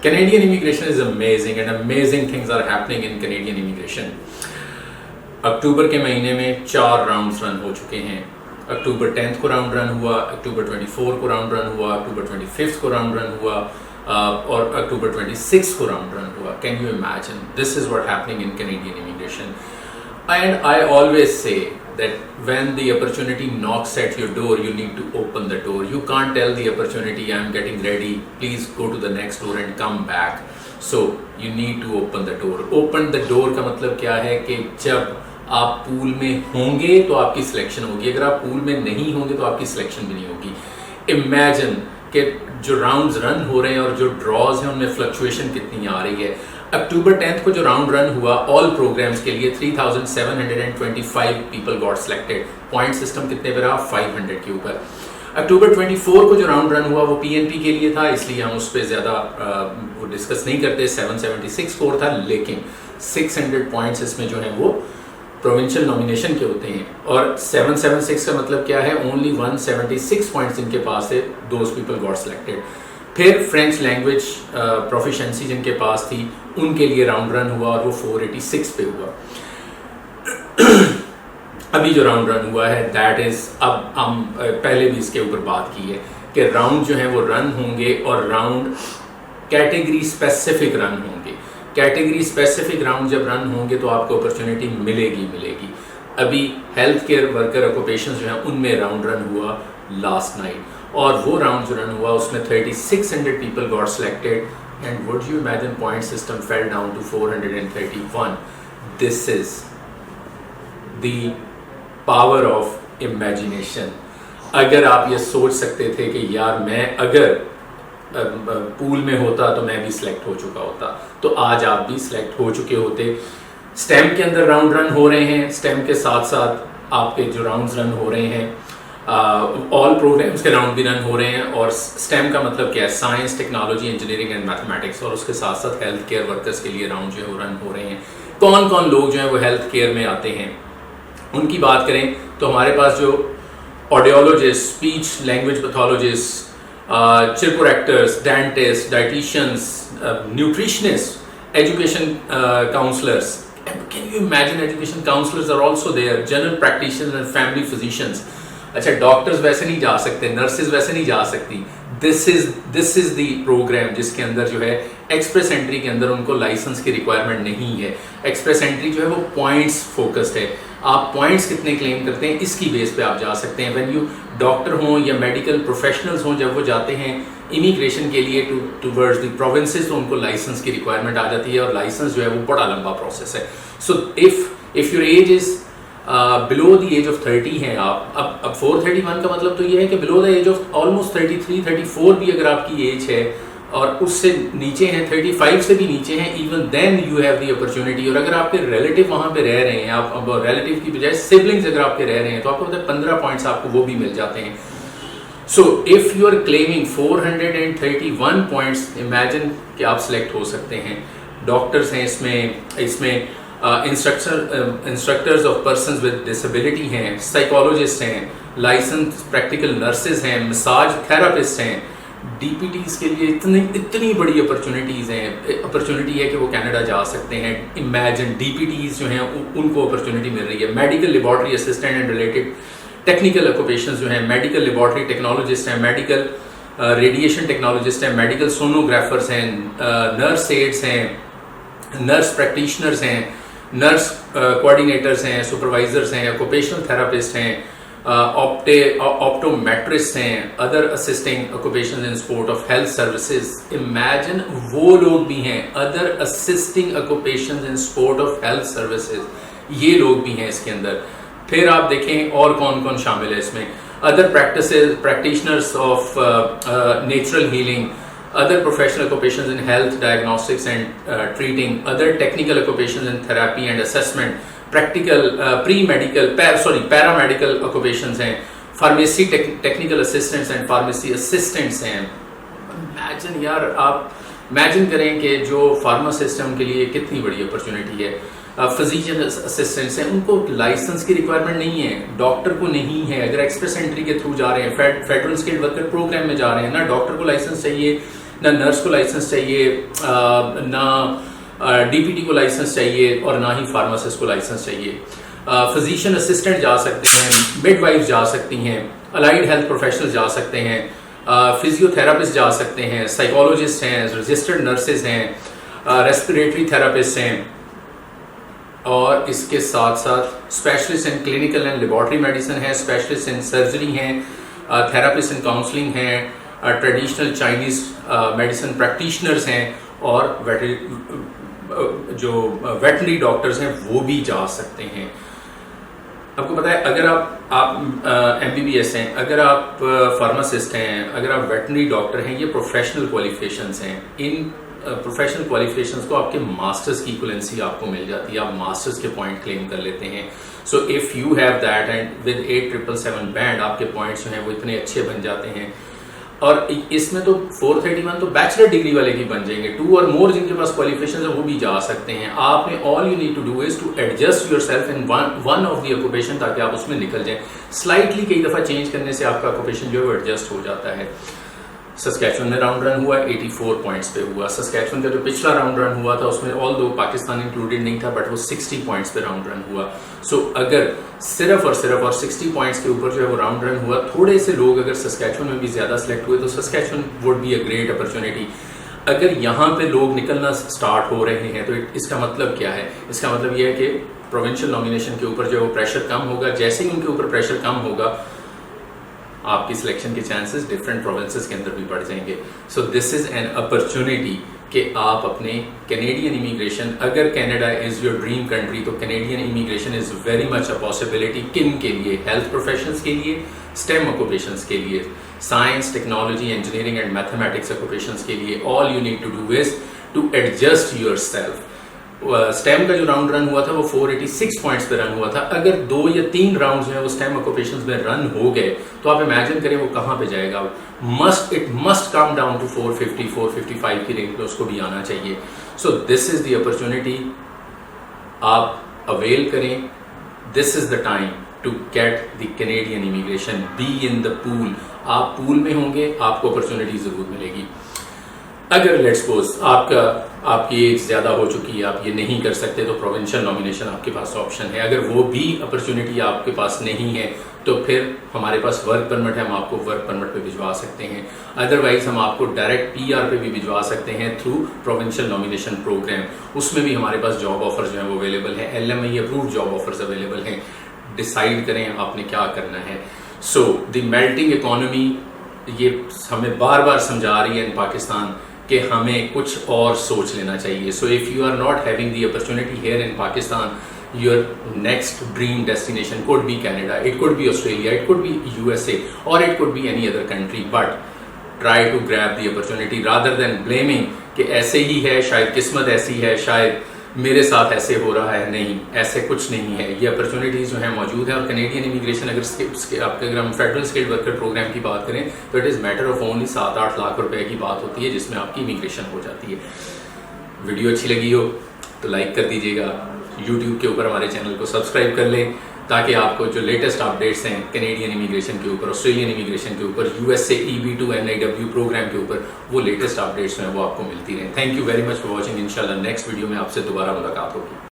Canadian immigration is amazing and amazing things are happening in Canadian immigration. अक्टूबर के महीने में 4 rounds run हो चुके हैं. अक्टूबर 10th को राउंड रन हुआ, अक्टूबर 24 को राउंड रन हुआ, अक्टूबर 25th को राउंड रन हुआ और अक्टूबर 26 को राउंड रन हुआ. Can you imagine? This is what happening in Canadian immigration. And I always say that when the opportunity knocks at your door, you need to open the door. You can't tell the opportunity, I'm getting ready, please go to the next door and come back. So you need to open the door. Open the door का मतलब क्या है कि जब आप pool में होंगे तो आपकी सिलेक्शन होगी, अगर आप पूल में नहीं होंगे तो आपकी सिलेक्शन भी नहीं होगी. इमेजिन कि जो राउंड्स रन हो रहे हैं और जो ड्रॉज हैं उनमें फ्लक्चुएशन कितनी आ रही है. अक्टूबर 10th को जो राउंड रन हुआ ऑल प्रोग्राम्स के लिए 3725 people got selected. Point system कितने पर रहा? 500 के ऊपर. अक्टूबर 24 को जो राउंड रन हुआ वो पीएनपी के लिए था, इसलिए हम उस पर ज़्यादा वो डिस्कस नहीं करते. 776 स्कोर था, लेकिन 600 पॉइंट्स इसमें जो है वो प्रोविंशियल नॉमिनेशन के होते हैं. और 776 का मतलब क्या है? ओनली 176 पॉइंट्स जिनके पास है, दोज पीपल गॉट सिलेक्टेड. फिर फ्रेंच लैंग्वेज प्रोफिशिएंसी जिनके पास थी उनके लिए राउंड रन हुआ और वो 486 पे हुआ. अभी जो राउंड रन हुआ है दैट इज, अब हम पहले भी इसके ऊपर बात की है कि राउंड जो है वो रन होंगे और राउंड कैटेगरी स्पेसिफिक रन होंगे. कैटेगरी स्पेसिफिक राउंड जब रन होंगे तो आपको अपॉर्चुनिटी मिलेगी. अभी हेल्थ केयर वर्कर ऑक्यूपेशन जो है उनमें राउंड रन हुआ लास्ट नाइट और वो राउंड जो रन हुआ उसमें 3600 people got selected and would you imagine point system fail down to 431. This is the power of imagination. अगर आप ये सोच सकते थे कि यार मैं अगर पूल में होता तो मैं भी सिलेक्ट हो चुका होता, तो आज आप भी सिलेक्ट हो चुके होते. स्टेम के अंदर राउंड रन हो रहे हैं, स्टेम के साथ साथ आपके जो राउंड्स रन हो रहे हैं ऑल प्रोग्राम्स के राउंड भी रन हो रहे हैं. और स्टेम का मतलब क्या है? Science, technology, engineering and mathematics. और उसके साथ साथ हेल्थ केयर वर्कर्स के लिए राउंड जो है वो रन हो रहे हैं. कौन कौन लोग जो है वो हेल्थ केयर में आते हैं उनकी बात करें तो हमारे पास जो audiologist, speech language pathologist, chiropractors, dentist, dietitians, nutritionist, education counselors. Can you imagine education counselors are also there, general practitioners and family physicians. अच्छा, डॉक्टर्स वैसे नहीं जा सकते, नर्सेज वैसे नहीं जा सकती. दिस इज द प्रोग्राम जिसके अंदर जो है एक्सप्रेस एंट्री के अंदर उनको लाइसेंस की रिक्वायरमेंट नहीं है. एक्सप्रेस एंट्री जो है वो पॉइंट्स फोकस्ड है. आप पॉइंट्स कितने क्लेम करते हैं इसकी बेस पे आप जा सकते हैं. व्हेन यू डॉक्टर हों या मेडिकल प्रोफेशनल्स हों, जब वो जाते हैं इमिग्रेशन के लिए टूवर्ड्स द प्रोविंसेस तो उनको लाइसेंस की रिक्वायरमेंट आ जाती है और लाइसेंस जो है वो बड़ा लंबा प्रोसेस है. So if your age is below the age of 30 हैं आप, अब 431 का मतलब तो ये है कि below the age of almost 33, 34 भी अगर आपकी एज है और उससे नीचे हैं, 35 से भी नीचे हैं, even then you have the opportunity. और अगर आपके रिलेटिव वहाँ पे रह रहे हैं, आप अब रिलेटिव की बजाय सिबलिंग्स अगर आपके रह रहे हैं तो आपको पता है 15 पॉइंट्स आपको वो भी मिल जाते हैं. So if you are claiming 431 points, imagine कि आप सिलेक्ट हो सकते हैं. डॉक्टर्स हैं इसमें instructors of persons with disability हैं, साइकोलॉजिस्ट हैं, लाइसेंस प्रैक्टिकल नर्सेज हैं, मसाज थेरापिस्ट हैं. डीपीटीज के लिए इतनी बड़ी अपॉर्चुनिटी है कि वो कनाडा जा सकते हैं. इमेजिन डीपीटीज जो हैं उनको अपॉर्चुनिटी मिल रही है. Medical laboratory assistant and related technical occupations जो हैं, मेडिकल लेबॉर्टरी टेक्नोलॉजिस्ट हैं, मेडिकल रेडिएशन टेक्नोलॉजिस्ट हैं, मेडिकल सोनोग्राफर्स हैं, नर्स एड्स हैं, नर्स प्रैक्टिशनर्स हैं, नर्स कोऑर्डिनेटर्स हैं, सुपरवाइजर्स हैं, ऑक्यूपेशनल थेरापिस्ट हैं, ऑप्टोमेट्रिस्ट हैं, other assisting occupations in support of health services. Imagine वो लोग भी हैं, other assisting occupations in support of health services, ये लोग भी हैं इसके अंदर. फिर आप देखें और कौन कौन शामिल है इसमें. Other practitioners of natural healing, other professional occupations in health diagnostics and treating, other technical occupations in therapy and assessment, practical paramedical occupations हैं, pharmacy technical assistants and pharmacy assistants हैं. Imagine यार, आप imagine करें कि जो pharmacist हैं उनके लिए कितनी बड़ी opportunity है. फिजिशियन असिस्टेंट्स हैं, उनको लाइसेंस की रिक्वायरमेंट नहीं है, डॉक्टर को नहीं है. अगर एक्सप्रेस एंट्री के थ्रू जा रहे हैं, फेडरल स्किल्ड वर्कर प्रोग्राम में जा रहे हैं ना, डॉक्टर को लाइसेंस चाहिए ना नर्स को लाइसेंस चाहिए, ना डीपीटी को लाइसेंस चाहिए और ना ही फार्मासिस्ट को लाइसेंस चाहिए। फिजिशियन असिस्टेंट जा सकते हैं, मिडवाइफ जा सकती हैं, अलाइड हेल्थ प्रोफेशनल जा सकते हैं, फिजियोथेरापिस्ट जा सकते हैं, साइकोलॉजिस्ट हैं, रजिस्टर्ड नर्सेज हैं, रेस्पिरेटरी थेरापिस्ट हैं, और इसके साथ साथ specialist in clinical and laboratory medicine है, स्पेशलिस्ट इन सर्जरी हैं, थेरापिस्ट इन काउंसलिंग हैं, ट्रेडिशनल चाइनीज मेडिसिन प्रैक्टिशनर्स हैं, और जो वेटनरी डॉक्टर्स हैं वो भी जा सकते हैं। आपको पता है, अगर आप MBBS हैं, अगर आप फार्मासिस्ट हैं, अगर आप वेटनरी डॉक्टर हैं, ये प्रोफेशनल क्वालिफिकेशंस हैं। इन प्रोफेशनल क्वालिफिकेशंस को आपके मास्टर्स की इक्वलेंसी आपको मिल जाती है, आप मास्टर्स के पॉइंट क्लेम कर लेते हैं। So if you have that and with 8777 band आपके पॉइंट्स जो हैं वो इतने अच्छे बन जाते हैं, और इसमें तो 431 तो बैचलर डिग्री वाले भी बन जाएंगे। 2 और मोर जिनके पास क्वालिफिकेशन है वो भी जा सकते हैं। आपने all you need to do is to adjust yourself in one of the occupation, ताकि आप उसमें निकल जाएं। स्लाइटली कई दफा चेंज करने से आपका ऑक्यूपेशन जो है वो एडजस्ट हो जाता है। सस्कैचुअन में राउंड रन हुआ 84 पॉइंट्स पे हुआ। सस्कैचुअन का जो पिछला राउंड रन हुआ था उसमें ऑल दो पाकिस्तान इंक्लूडेड नहीं था, बट वो 60 पॉइंट्स पे राउंड रन हुआ। सो अगर सिर्फ और 60 पॉइंट्स के ऊपर जो है वो राउंड रन हुआ, थोड़े से लोग अगर सस्कैचुअन में भी ज्यादा सिलेक्ट हुए तो Saskatchewan would be a great opportunity. अगर यहाँ पे लोग निकलना स्टार्ट हो रहे हैं तो इसका मतलब क्या है? इसका मतलब यह है कि प्रोविंशियल नॉमिनेशन के ऊपर जो है वो प्रेशर कम होगा। जैसे ही उनके ऊपर प्रेशर कम होगा, आपकी सिलेक्शन के चांसेस डिफरेंट प्रोविंसेस के अंदर भी बढ़ जाएंगे। So this is an opportunity कि आप अपने कैनेडियन इमिग्रेशन, अगर Canada is your dream country, तो Canadian immigration is very much a possibility. किन के लिए? हेल्थ प्रोफेशंस के लिए, स्टेम ऑक्यूपेशंस के लिए, science, technology, engineering and mathematics occupations के लिए। All you need to do is to adjust your self. STEM का जो राउंड रन हुआ था वो 486 पॉइंट्स पे रन हुआ था। अगर 2 या 3 राउंड जो है वो स्टेम ऑक्यूपेशंस में रन हो गए तो आप इमेजिन करें वो कहां पे जाएगा। It must come down to 450 455 की रेंज में उसको भी आना चाहिए। So this is the opportunity, आप अवेल करें। This is the time to get the Canadian immigration, be in the pool. आप पूल में होंगे, आपको अपॉर्चुनिटी जरूर मिलेगी। अगर लेट्स सपोज आपकी एज ज्यादा हो चुकी है, आप ये नहीं कर सकते, तो प्रोविंशियल नॉमिनेशन आपके पास ऑप्शन है। अगर वो भी अपॉर्चुनिटी आपके पास नहीं है तो फिर हमारे पास वर्क परमिट है, हम आपको वर्क परमिट पे भिजवा सकते हैं। अदरवाइज हम आपको डायरेक्ट PR पे भी भिजवा सकते हैं थ्रू प्रोविंशियल नॉमिनेशन प्रोग्राम। उसमें भी हमारे पास जॉब ऑफर्स जो है वो अवेलेबल है, LMI approved job offers available हैं। डिसाइड करें आपने क्या करना है। सो द मेल्टिंग इकोनॉमी ये हमें बार बार समझा रही है इन पाकिस्तान कि हमें कुछ और सोच लेना चाहिए। So if you are not having the opportunity here in Pakistan, your next dream destination could be Canada, it could be Australia, it could be USA, or it could be any other country, but try to grab the opportunity rather than blaming कि ऐसे ही है, शायद किस्मत ऐसी है, शायद मेरे साथ ऐसे हो रहा है। नहीं, ऐसे कुछ नहीं है। ये अपॉर्चुनिटीज जो है मौजूद है। और कैनेडियन इमिग्रेशन अगर हम फेडरल स्किल्ड वर्कर प्रोग्राम की बात करें तो it is matter of only 7-8 lakh रुपए की बात होती है, जिसमें आपकी इमिग्रेशन हो जाती है। वीडियो अच्छी लगी हो तो लाइक कर दीजिएगा, YouTube के ऊपर हमारे चैनल को सब्सक्राइब कर लें ताकि आपको जो लेटेस्ट अपडेट्स हैं कैनेडियन इमिग्रेशन के ऊपर, ऑस्ट्रेलियन इमिग्रेशन के ऊपर, USA EB2 NIW प्रोग्राम के ऊपर वो लेटेस्ट अपडेट्स हैं वो आपको मिलती रहें। Thank you very much for watching. इंशाल्लाह नेक्स्ट वीडियो में आपसे दोबारा मुलाकात होगी।